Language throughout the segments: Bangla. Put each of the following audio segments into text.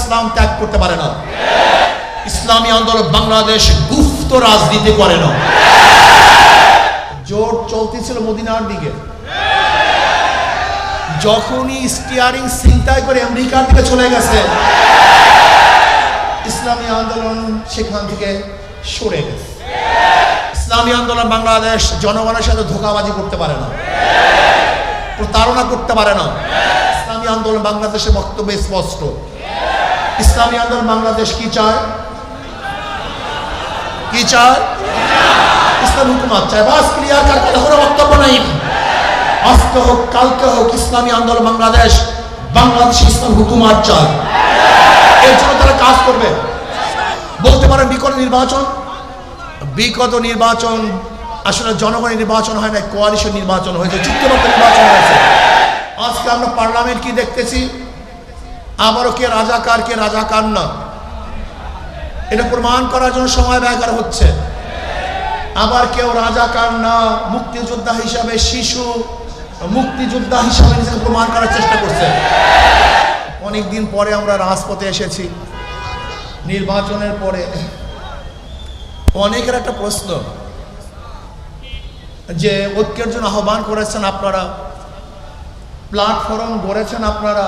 ইসলাম ত্যাগ করতে পারে না। ইসলামী আন্দোলন বাংলাদেশ গুপ্ত রাজনীতি করে না। জোট চলতেছিল মদিনার দিকে, যখনই স্টিয়ারিং ছিনতাই করে আমেরিকার দিকে চলে গেছে, ইসলামী আন্দোলন সেখান থেকে সরে গেছে। ইসলামী আন্দোলন বাংলাদেশ জনগণের সাথে ধোঁকাবাজি করতে পারে না, প্রতারণা করতে পারে না। ইসলামী আন্দোলন বাংলাদেশের বক্তব্য স্পষ্ট। ইসলামী আন্দোলন বাংলাদেশ কি চায়? কি চায়? ইসলাম হুকুমত চায়। বাস ক্লিয়ার, কার কথা কোনো বক্তব্য নেই। আজকে হোক কালকে হোক ইসলামী আন্দোলন বাংলাদেশ বাংলাদেশে ইসলাম হুকুমত চায়। এর জন্য তারা কাজ করবে। বলতে পারেন বিগত নির্বাচন আসলে জনগণের নির্বাচন হয় না, কোয়ালিশন নির্বাচন হয়েছে, চুক্তিবদ্ধ নির্বাচন হয়েছে। আজকে আমরা পার্লামেন্ট কি দেখতেছি? আবারও কে রাজাকার না, এটা প্রমাণ করার জন্য সময় ব্যয় করা হচ্ছে। আবার কেউ রাজাকার না, মুক্তিযোদ্ধা হিসাবে শিশু মুক্তিযোদ্ধা হিসাবে নিজেকে প্রমাণ করার চেষ্টা করছে। অনেকদিন পরে আমরা রাজপথে এসেছি নির্বাচনের পরে। অনেকের একটা প্রশ্ন যে ঐক্যের জন্য আহ্বান করেছেন আপনারা, প্ল্যাটফর্ম গড়েছেন আপনারা,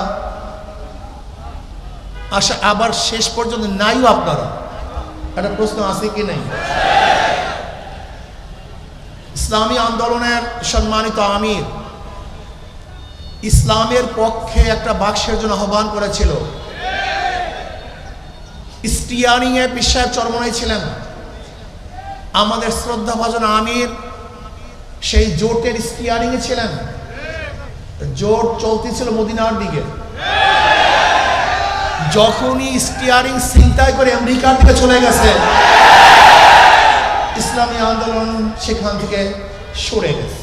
আবার শেষ পর্যন্ত নাইও আপনারা। একটা প্রশ্ন আছে কি নাই? ইসলামী আন্দোলনের সম্মানিত আমির ইসলামের পক্ষে একটা বাক্সের জন্য আহ্বান করেছিল। স্টিয়ারিং এ পীর সাহেব চরমনাই ছিলেন। আমাদের শ্রদ্ধাভাজন আমির সেই জোটের স্টিয়ারিং এ ছিলেন। জোট চলতেছিল মদিনার দিকে, যখনই স্টিয়ারিং ছিনতাই করে আমেরিকার দিকে চলে গেছে, ইসলামী আন্দোলন সেখান থেকে সরে গেছে।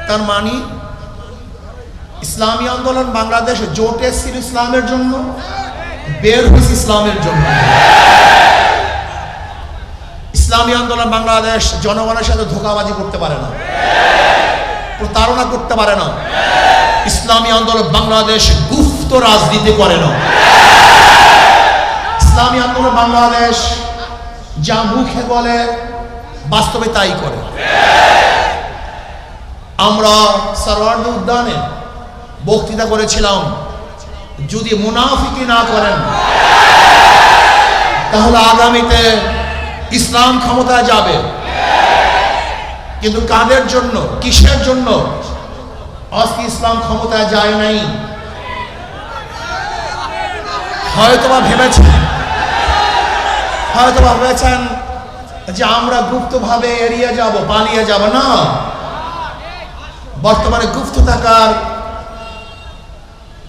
তার মানে ইসলামী আন্দোলন বাংলাদেশ জোটে ছিল ইসলামের জন্য, বের হয়েছে ইসলামের জন্য। ইসলামী আন্দোলন বাংলাদেশ জনগণের সাথে ধোঁকাবাজি করতে পারে না, প্রতারণা করতে পারে না। ইসলামী আন্দোলন বাংলাদেশ গুপ্ত রাজনীতি করে না। ইসলামী আন্দোলন বাংলাদেশ যা মুখে বলে বাস্তবে তাই করে। আমরা সরওয়ার্দী উদ্যানে বক্তৃতা করেছিলাম, যদি মুনাফিকি না করেন তাহলে আগামীতে ইসলাম ক্ষমতায় যাবে। কিন্তু কাদের জন্য, কিসের জন্য আজকে ইসলাম ক্ষমতায় যায় নাই? হয়তোবা ভেবেছেন যে আমরা গুপ্তভাবে এড়িয়ে যাব, পালিয়ে যাব। না, বর্তমানে গুপ্ত থাকার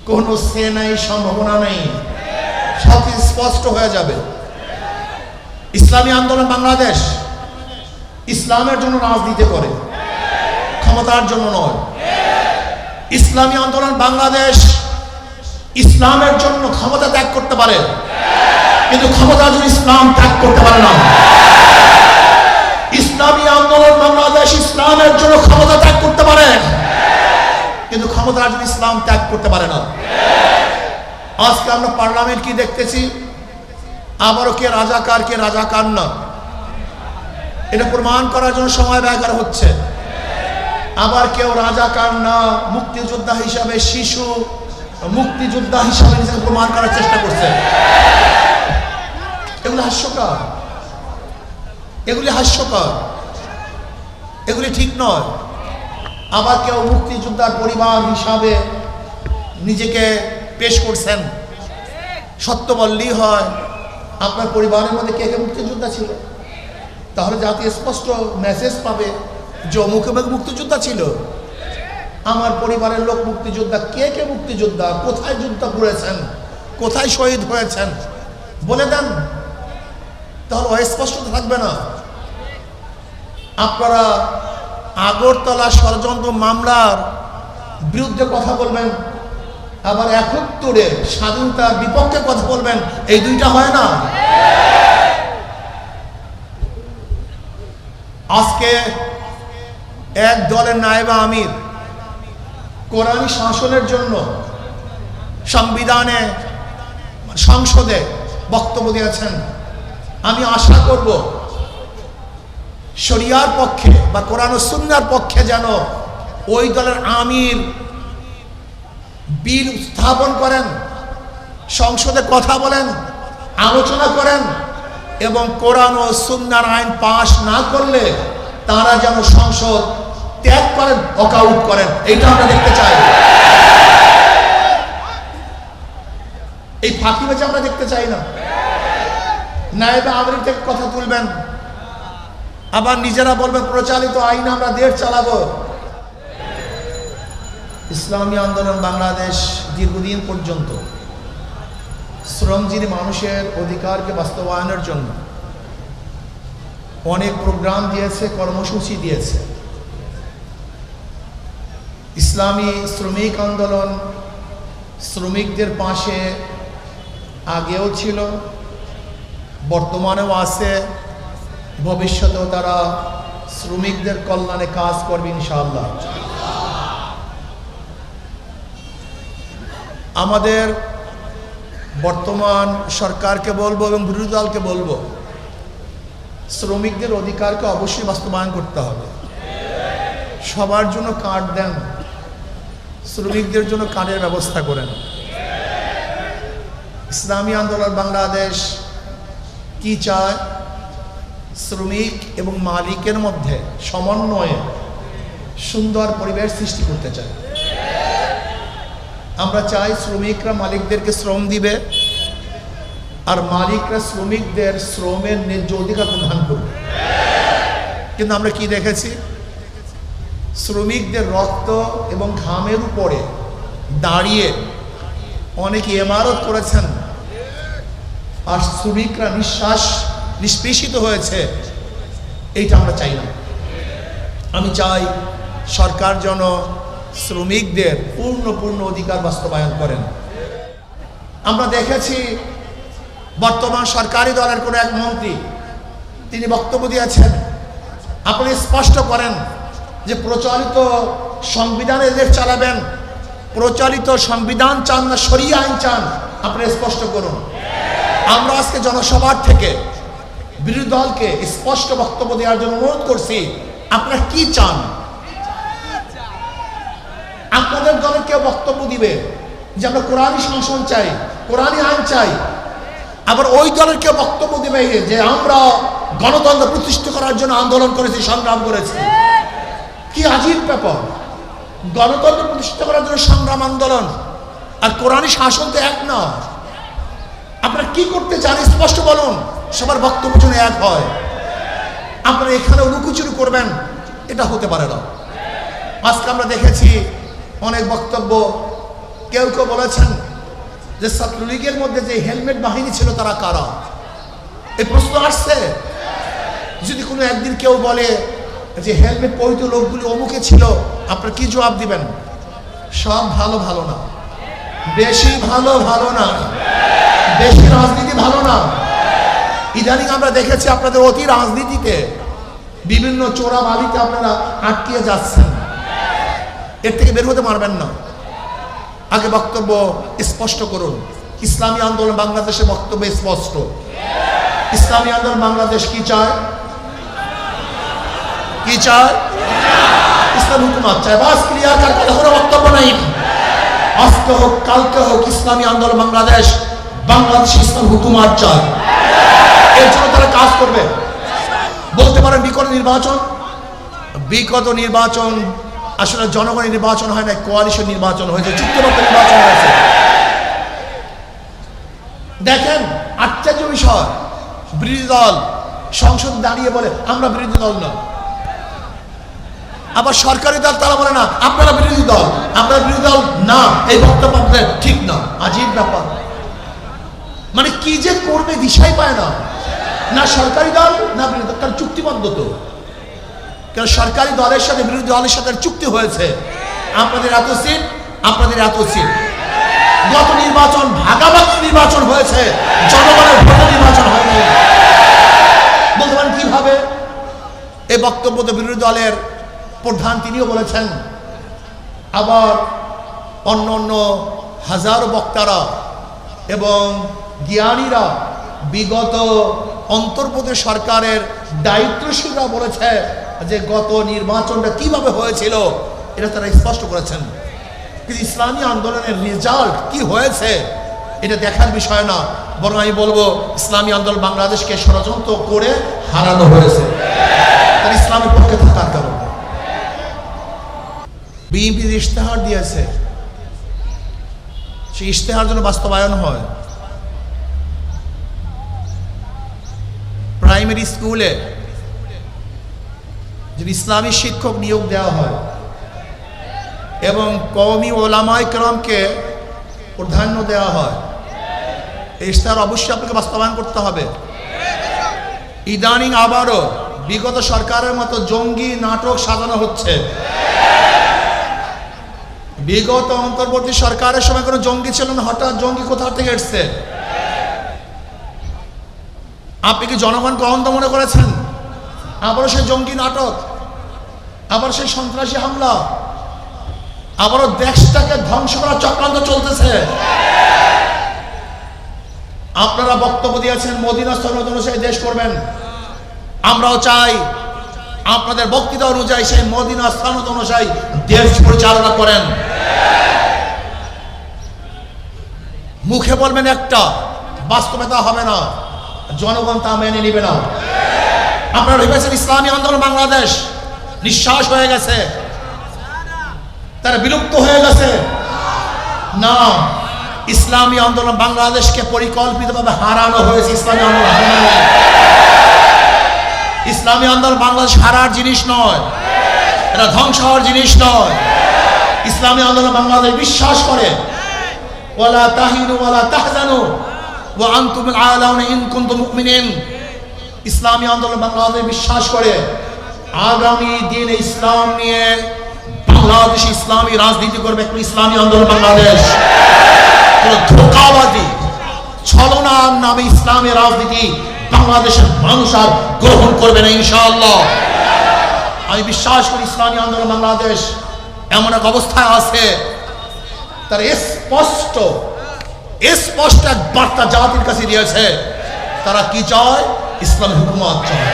কোনো সে নাই, সম্ভাবনা নেই। সব স্পষ্ট হয়ে যাবে। ইসলামী আন্দোলন বাংলাদেশ ইসলামের জন্য রাজনীতি করে, ক্ষমতার জন্য নয়। ইসলামী আন্দোলন বাংলাদেশ ইসলামের জন্য ক্ষমতা ত্যাগ করতে পারে, কিন্তু ক্ষমতার জন্য ইসলাম ত্যাগ করতে পারে না। ইসলামী আন্দোলন বাংলাদেশ ইসলামের জন্য ক্ষমতা ত্যাগ করতে পারে, কিন্তু ক্ষমতার জন্য ইসলাম ত্যাগ করতে পারে না। আজকে আমরা পার্লামেন্ট কি দেখতেছি? আবারও কে রাজাকার না, এটা প্রমাণ করার জন্য সময় ব্যয় করা হচ্ছে। আবার কেউ রাজাকার না, মুক্তিযোদ্ধা হিসাবে শিশু মুক্তিযোদ্ধা হিসাবে নিজেকে প্রমাণ করার চেষ্টা করছে। এগুলি হাস্যকর, এগুলি ঠিক নয়। আবার কেউ মুক্তিযোদ্ধার পরিবার হিসাবে নিজেকে পেশ করছেন। সত্য বললেই হয়, আপনার পরিবারের মধ্যে কে কে মুক্তিযোদ্ধা ছিল? তাহলে জাতি স্পষ্ট মেসেজ পাবে যে অমুকে মুক্তিযোদ্ধা ছিল। আমার পরিবারের লোক মুক্তিযোদ্ধা। কে কে মুক্তিযোদ্ধা, কোথায় যুদ্ধ করেছেন, কোথায় শহীদ হয়েছেন বলে দেন, তাহলে অস্পষ্টতা থাকবে না। আপনারা আগরতলা ষড়যন্ত্র মামলার বিরুদ্ধে কথা বলবেন, আবার ৭১ স্বাধীনতার বিপক্ষে কথা বলবেন, এই দুইটা হয় না। আজকে এক দলের নায়েবে আমির কোরআনী শাসনের জন্য সংবিধানে সংসদে বক্তব্য দিয়েছেন। আমি আশা করব শরিয়ার পক্ষে বা কোরআন ও সুন্নাহর পক্ষে যেন ওই দলের আমির বিল উত্থাপন করেন, সংসদে কথা বলেন, আলোচনা করেন, এবং কোরআন ও সুন্নাহর আইন পাশ না করলে তারা যেন সংসদ ত্যাগ করেন, ওয়াকআউট করেন। এইটা আমরা দেখতে চাই। এই ফাঁকিবাজি আমরা দেখতে চাই না। নায়েবে আমির থেকে কথা তুলবেন, আবার নিজেরা বলবেন প্রচলিত আইন আমরা দেশ চালাবো। ইসলামী আন্দোলন বাংলাদেশ দীর্ঘদিন পর্যন্ত শ্রমজীবী মানুষের অধিকারকে বাস্তবায়নের জন্য অনেক প্রোগ্রাম দিয়েছে, কর্মসূচি দিয়েছে। ইসলামী শ্রমিক আন্দোলন শ্রমিকদের পাশে আগেও ছিল, বর্তমানেও আছে, ভবিষ্যতেও তারা শ্রমিকদের কল্যাণে কাজ করবে ইনশাআল্লাহ। আমাদের বর্তমান সরকারকে বলবো এবং বিরোধী দলকে বলবো, শ্রমিকদের অধিকারকে অবশ্যই বাস্তবায়ন করতে হবে। সবার জন্য কার্ড দেন, শ্রমিকদের জন্য কার্ডের ব্যবস্থা করেন। ইসলামী আন্দোলন বাংলাদেশ কি চায়? শ্রমিক এবং মালিকের মধ্যে সমন্বয়ে সুন্দর পরিবেশ সৃষ্টি করতে চায়। আমরা চাই শ্রমিকরা মালিকদেরকে শ্রম দিবে, আর মালিকরা শ্রমিকদের শ্রমের ন্যায্য অধিকার প্রদান করবে। কিন্তু আমরা কি দেখেছি? শ্রমিকদের রক্ত এবং ঘামের উপরে দাঁড়িয়ে অনেকে ইমারত করেছেন, আর শ্রমিকরা নিঃশ্বাস নিষ্পেষিত হয়েছে। এইটা আমরা চাই না। আমি চাই সরকার যেন শ্রমিকদের পূর্ণ অধিকার বাস্তবায়ন করেন। আমরা দেখেছি বর্তমান সরকারি দলের কোনো এক মন্ত্রী তিনি বক্তব্য দিয়েছেন, আপনি স্পষ্ট করেন যে প্রচলিত সংবিধানে দেশ চালাবেন, প্রচলিত সংবিধান চান না শরিয়া আইন চান, আপনি স্পষ্ট করুন। আমরা আজকে জনসভার থেকে বিরোধী দলকে স্পষ্ট বক্তব্য দেওয়ার জন্য অনুরোধ করছি, আপনারা কি চান? আপনাদের দলের কেউ বক্তব্য দিবে যে আমরা কোরআনী শাসন চাই, কোরআনী আইন চাই, আবার ওই দলের কেউ বক্তব্য দিবে যে আমরা গণতন্ত্র প্রতিষ্ঠা করার জন্য আন্দোলন করেছি, সংগ্রাম করেছি। কি আজীব ব্যাপার! গণতন্ত্র প্রতিষ্ঠা করার জন্য সংগ্রাম, আন্দোলন আর কোরআনী শাসন তো এক না। আপনারা কি করতে চান স্পষ্ট বলুন, সবার বক্তব্য যেন এক হয়। আপনারা এখানে লুকোচুরি করবেন, এটা হতে পারে না। আজকে আমরা দেখেছি অনেক বক্তব্য, কেউ কেউ বলেছেন যে ছাত্রলীগের মধ্যে যে হেলমেট বাহিনী ছিল তারা কারা? এই প্রশ্ন আসছে। যদি কোনো একদিন কেউ বলে যে হেলমেট পরিহিত লোকগুলি অমুকে ছিল, আপনারা কি জবাব দিবেন? সব ভালো ভালো না, বেশি ভালো ভালো না, বেশি রাজনীতি ভালো না। ইদানিং আমরা দেখেছি আপনাদের অতি রাজনীতিতে বিভিন্ন চোরাবালিতে আপনারা আটকিয়ে যাচ্ছেন। এর থেকে বের হতে পারবেন না। আগে বক্তব্য স্পষ্ট করুন। ইসলামী আন্দোলন বাংলাদেশের বক্তব্য স্পষ্ট। ইসলামী আন্দোলন বাংলাদেশ কি চায়? কি চায়? ইসলাম হুকুমত চায়। বাস ক্লিয়ার, কার কথা কোনো বক্তব্য নাই। আজকে হোক কালকে হোক ইসলামী আন্দোলন বাংলাদেশ ইসলাম হুকুমত চায়। এর জন্য তারা কাজ করবে। বলতে পারেন বিগত নির্বাচন আসলে জনগণের নির্বাচন হয় না, কোয়ালিশন নির্বাচন হয়েছে, চুক্তিবদ্ধ নির্বাচন হয়েছে। দেখেন আশ্চর্য বিষয়, বিরোধী দল সংসদ দাঁড়িয়ে বলে আমরা বিরোধী দল না, আবার সরকারি দল তারা বলে না আপনারা বিরোধী দল, আমরা বিরোধী দল না, এই বক্তব্য আপনাদের ঠিক না। আজীব ব্যাপার। মানে কি যে করবে দিশাই পায় না, না সরকারি দল না বিরোধী দল। কারণ চুক্তিবদ্ধ তো, কারণ সরকারি দলের সাথে বিরোধী দলের সাথে চুক্তি হয়েছে, আপনাদের এত সিট, আপনাদের এত সিট। গত নির্বাচন ভাগাভাগি নির্বাচন হয়েছে, জনগণের ভোটে নির্বাচন হয়নি। বলতে পারেন কিভাবে? এই বক্তব্য তো বিরোধী দলের প্রধান তিনিও বলেছেন, আবার অন্য হাজারো বক্তারা এবং জ্ঞানীরা, বিগত অন্তর্বর্তী সরকারের দায়িত্বশীলরা বলেছে যে গত নির্বাচনটা কিভাবে হয়েছিল এটা তারা স্পষ্ট করেছেন। কিন্তু ইসলামী আন্দোলনের রেজাল্ট কি হয়েছে এটা দেখার বিষয় না, বরং আমি বলবো ইসলামী আন্দোলন বাংলাদেশকে ষড়যন্ত্র করে হারানো হয়েছে তার ইসলামের পক্ষে থাকার কারণে। বিএনপি ইশতেহার দিয়েছে, সেই ইশতেহার যেন বাস্তবায়ন হয়। প্রাইমারি স্কুলে যদি ইসলামী শিক্ষক নিয়োগ দেওয়া হয় এবং কওমি ওলামায়ে কেরামকে প্রাধান্য দেওয়া হয়, এই ইশতেহার অবশ্যই আপনাকে বাস্তবায়ন করতে হবে। ইদানিং আবারও বিগত সরকারের মতো জঙ্গি নাটক সাজানো হচ্ছে। বিগত অন্তর্বর্তী সরকারের সময় কোনো জঙ্গি ছিল না, হঠাৎ জঙ্গি কোথা থেকে এসছে? আপনি কি জনগণকে অন্ধ মনে করেছেন? আবারও সেই জঙ্গি নাটক, আবার সেই সন্ত্রাসী হামলা, আবারও দেশটাকে ধ্বংস করার চক্রান্ত চলতেছে। আপনারা বক্তব্য দিয়েছেন মদিনা সনদ অনুযায়ী দেশ করবেন, আমরাও চাই আপনাদের বক্তৃতা অনুযায়ী সেই মদিনা সনদ অনুযায়ী দেশ পরিচালনা করেন। মুখে বলবেন একটা, বাস্তবে তা হবে না, জনগণ তা মেনে নিবে না। আপনারা ভেবেছেন ইসলামী আন্দোলন বাংলাদেশ নিঃশ্বাস হয়ে গেছে, তারা বিলুপ্ত হয়ে গেছে? না, ইসলামী আন্দোলন বাংলাদেশকে পরিকল্পিতভাবে হারানো হয়েছে। ইসলামী আন্দোলন হারানো, ইসলামী আন্দোলন বাংলাদেশ হারার জিনিস নয়, এটা ধ্বংস হওয়ার জিনিস নয়। ইসলামী আন্দোলন বাংলাদেশ বিশ্বাস করে ওয়ালা তাহিনু ওয়ালা তাহজানু ওয়া আনতুমুল আ'লাউনা ইন কুনতুম মুমিনিন। ইসলামী আন্দোলন বাংলাদেশ বিশ্বাস করে আগামী দিনে ইসলাম নিয়ে বাংলাদেশ ইসলামী রাজনীতি করবে ইসলামী আন্দোলন বাংলাদেশ। কোনো ধোঁকাবাজি ছলনার নামে ইসলামী রাজনীতি বাংলাদেশের মানুষ আর গ্রহণ করবে না ইনশাআল্লাহ। আমি বিশ্বাস করি ইসলামী আন্দোলন বাংলাদেশ এমন এক অবস্থায় আছে, তার স্পষ্ট এক বার্তা জাতির কাছে দিয়েছে। তারা কি চায়? ইসলামী হুকুমত চায়।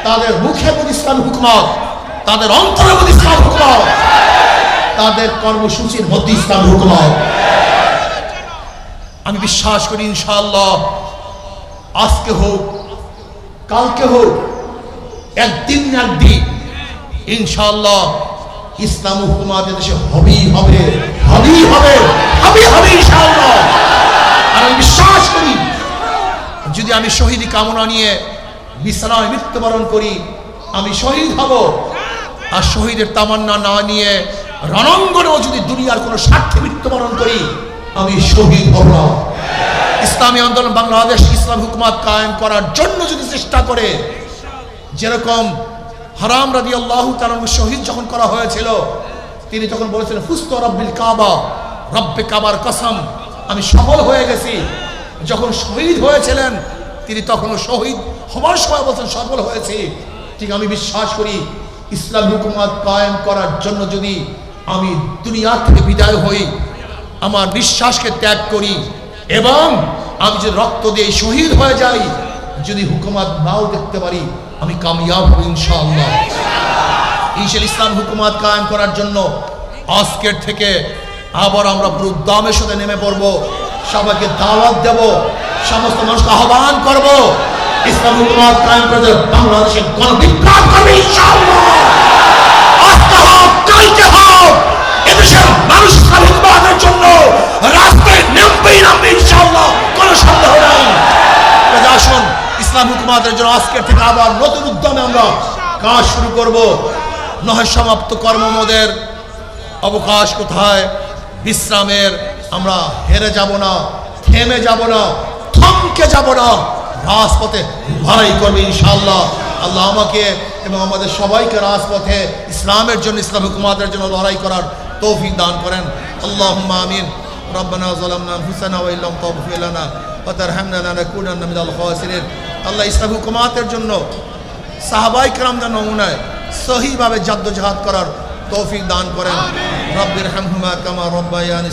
তাদের মুখে মধ্যে ইসলামী হুকুমত, তাদের অন্তরের মধ্যে ইসলামী হুকুমত, তাদের কর্মসূচির মধ্যে ইসলামী হুকুমত। আমি বিশ্বাস করি ইনশাআল্লাহ আজকে হোক কালকে হোক, একদিন না একদিন ইনশাআল্লাহ ইসলাম হুকুমত দেশে হবেই হবে, হবেই হবে, হবেই হবে ইনশাআল্লাহ। আর আমি বিশ্বাস করি যদি আমি শহীদি কামনা নিয়ে বিছানায় মৃত্যুবরণ করি, আমি শহীদ হব। আর শহীদের তামান্না না নিয়ে রণাঙ্গনেও যদি দুনিয়ার কোনো স্বার্থে মৃত্যুবরণ করি, আমি শহীদ হব না। ইসলামী আন্দোলন বাংলাদেশ ইসলাম হুকুমত কায়েম করার জন্য যদি চেষ্টা করে, যেরকম হারাম রাদিয়াল্লাহু তাআলা শহীদ যখন করা হয়েছিল, তিনি তখন বলেছিলেন ফুস্তু রাব্বিল কাবা, রব্বে কাবার কসম, আমি সফল হয়ে গেছি। যখন শহীদ হয়েছিলেন তিনি তখনও শহীদ হওয়ার সময় বলছেন সফল হয়েছি। ঠিক আমি বিশ্বাস করি ইসলাম হুকুমত কায়েম করার জন্য যদি আমি দুনিয়া থেকে বিদায় হই, আমার নিঃশ্বাসকে ত্যাগ করি এবং আমি যদি রক্ত দিয়ে শহীদ হয়ে যাই, যদি হুকুমত নাও দেখতে পারি, আমি কামিয়াব হব ইনশাআল্লাহ। ইসলাম হুকুমত কায়েম করার জন্য আজকের থেকে আবার আমরা পুরো উদ্যমের সাথে নেমে পড়ব, সবাইকে দাওয়াত দেব, সমস্ত মানুষকে আহ্বান করব ইসলাম হুকুমত কায়েম করে বাংলাদেশে গণবিপ্লব করবে ইনশাআল্লাহ। আজকে হোক কালকে হোক, এদেশের মানুষ ইসলাম হুকুমতের জন্য রাস্তায় নামবে ইনশাআল্লাহ, কোনো সন্দেহ নাই। আসুন ইসলাম হুকুমতের জন্য আজকের থেকে আবার নতুন উদ্যমে আমরা কাজ শুরু করব। নয় সমাপ্ত কর্মমোদের অবকাশ কোথায়, বিশ্রামের। আমরা হেরে যাব না, থেমে যাব না, থমকে যাব না, রাজপথে লড়াই করবে ইনশাআল্লাহ। আল্লাহ আমাকে এবং আমাদের সবাইকে রাজপথে ইসলামের জন্য ইসলাম হুকুমতের জন্য লড়াই করার তৌফিক দান করেন। আল্লাহুম্মা আমিন। রব্বানা যালামনা আনফুসানা ওয়া ইল্লাম তাগফির লানা ওয়া তারহামনা লানাকুনান্না মিনাল খাসিরিন। আল্লাহ ইসলাম হুকুমতের জন্য সাহাবায়ে কেরামদের নমুনায় সহিভাবে জাদ্দোজাহাদ করার তৌফিক দান করেন। রব্বিরহামহুমা কামা রব্বায়ানি